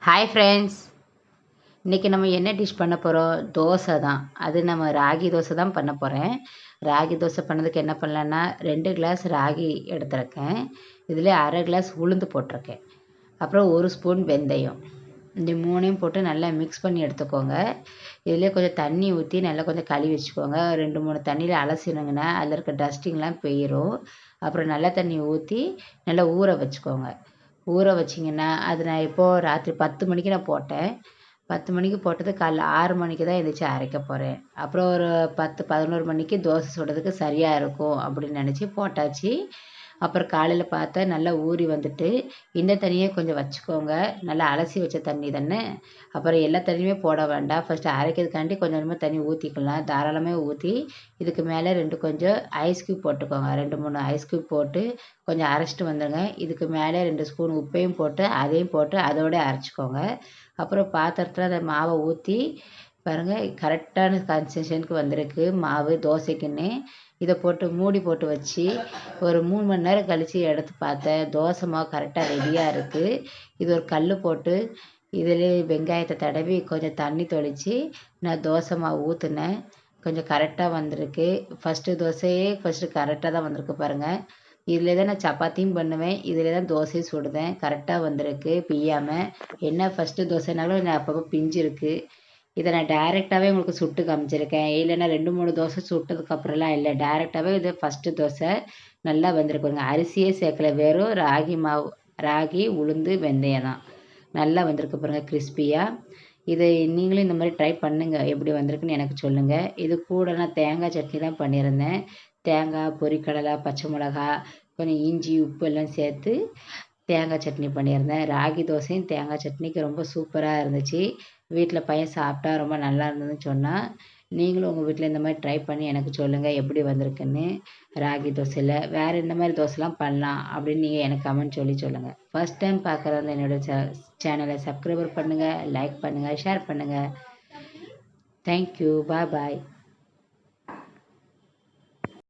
Hi friends, இன்றைக்கி நம்ம என்ன டிஷ் பண்ண போகிறோம்? தோசை தான். அது நம்ம ராகி தோசை தான் பண்ண போகிறேன். ராகி தோசை பண்ணதுக்கு என்ன பண்ணலான்னா, 2 கிளாஸ் ராகி எடுத்துருக்கேன். இதில் அரை கிளாஸ் உளுந்து போட்டிருக்கேன். அப்புறம் 1 ஸ்பூன் வெந்தயம். இந்த 3யும் போட்டு நல்லா மிக்ஸ் பண்ணி எடுத்துக்கோங்க. இதிலே கொஞ்சம் தண்ணி ஊற்றி நல்லா கொஞ்சம் கழுவி வச்சுக்கோங்க. 2, 3 தண்ணியில் அலசினங்கன்னா அதில் இருக்க டஸ்டிங்லாம் போயிடும். அப்புறம் நல்ல தண்ணி ஊற்றி நல்லா ஊற வச்சுக்கோங்க. ஊற வச்சிங்கன்னா அது நான் எப்போது ராத்திரி 10 மணிக்கு நான் போட்டேன். 10 மணிக்கு போட்டது காலைல 6 மணிக்கு தான் எந்திரிச்சு அரைக்க போகிறேன். அப்புறம் ஒரு 10, 11 மணிக்கு தோசை சுடுறதுக்கு சரியாக இருக்கும் அப்படின்னு நினச்சி போட்டாச்சு. அப்புறம் காலையில் பார்த்தா நல்லா ஊறி வந்துட்டு, இந்த தண்ணியே கொஞ்சம் வச்சுக்கோங்க. நல்லா அலசி வச்ச தண்ணி தானே. அப்புறம் எல்லா தண்ணியுமே போட வேண்டாம். ஃபஸ்ட்டு அரைக்கிறதுக்காண்டி கொஞ்சம் கொஞ்சமாக தண்ணி ஊற்றிக்கலாம். தாராளமாக ஊற்றி இதுக்கு மேலே 2 கொஞ்சம் ஐஸ் க்யூப் போட்டுக்கோங்க. 2, 3 ஐஸ் க்யூப் போட்டு கொஞ்சம் அரைச்சிட்டு வந்துடுங்க. இதுக்கு மேலே 2 ஸ்பூன் உப்பையும் போட்டு அதையும் போட்டு அதோட அரைச்சிக்கோங்க. அப்புறம் பாத்திரத்தில் அந்த மாவை ஊற்றி பாருங்கள், கரெக்டான கன்சிஸ்டன்சிக்கு வந்திருக்கு மாவு தோசைக்குன்னு. இதை போட்டு மூடி போட்டு வச்சு ஒரு 3 மணி நேரம் கழித்து எடுத்து பார்த்தேன். தோசை மாவு கரெக்டாக ரெடியாக இருக்குது. இது ஒரு கல் போட்டு இதில் வெங்காயத்தை தடவி கொஞ்சம் தண்ணி தொளித்து நான் தோசை மாவு ஊற்றுனேன். கொஞ்சம் கரெக்டாக வந்திருக்கு. ஃபஸ்ட்டு கரெக்டாக தான் வந்திருக்கு பாருங்கள். இதில் தான் நான் சப்பாத்தியும் பண்ணுவேன், இதில் தான் தோசையும் சுடுவேன். கரெக்டாக வந்திருக்கு பிய்யாமல். என்ன ஃபஸ்ட்டு தோசைனாலும் நான் அப்பப்போ பிஞ்சிருக்கு. இதை நான் டைரெக்டாகவே உங்களுக்கு சுட்டு காமிச்சிருக்கேன். இல்லைன்னா 2, 3 தோசை சுட்டதுக்கப்புறம்லாம் இல்லை, டைரெக்டாகவே இது ஃபஸ்ட்டு தோசை நல்லா வந்திருக்குங்க. அரிசியே சேர்க்கல, வெறும் ராகி மாவு, ராகி, உளுந்து, வெந்தயம் தான். நல்லா வந்திருக்கு பாருங்கள் கிறிஸ்பியாக. இதை நீங்களும் இந்த மாதிரி ட்ரை பண்ணுங்கள். எப்படி வந்திருக்குன்னு எனக்கு சொல்லுங்கள். இது கூட நான் தேங்காய் சட்னி தான் பண்ணியிருந்தேன். தேங்காய், பொரிக்கடலை, பச்சை மிளகா, கொஞ்சம் இஞ்சி, உப்பு எல்லாம் சேர்த்து தேங்காய் சட்னி பண்ணியிருந்தேன். ராகி தோசையும் தேங்காய் சட்னிக்கு ரொம்ப சூப்பராக இருந்துச்சு. வீட்டில் பையன் சாப்பிட்டா ரொம்ப நல்லா இருந்ததுன்னு சொன்னான். நீங்களும் உங்கள் வீட்டில் இந்த மாதிரி ட்ரை பண்ணி எனக்கு சொல்லுங்கள் எப்படி வந்திருக்குன்னு. ராகி தோசையில் வேறு இந்த மாதிரி தோசைலாம் பண்ணலாம் அப்படின்னு நீங்கள் எனக்கு கமெண்ட் சொல்லுங்கள். ஃபஸ்ட் டைம் பார்க்குறவங்க என்னோடய சேனலை சப்ஸ்கிரைபர் பண்ணுங்கள், லைக் பண்ணுங்கள், ஷேர் பண்ணுங்கள். தேங்க்யூ. பாய்.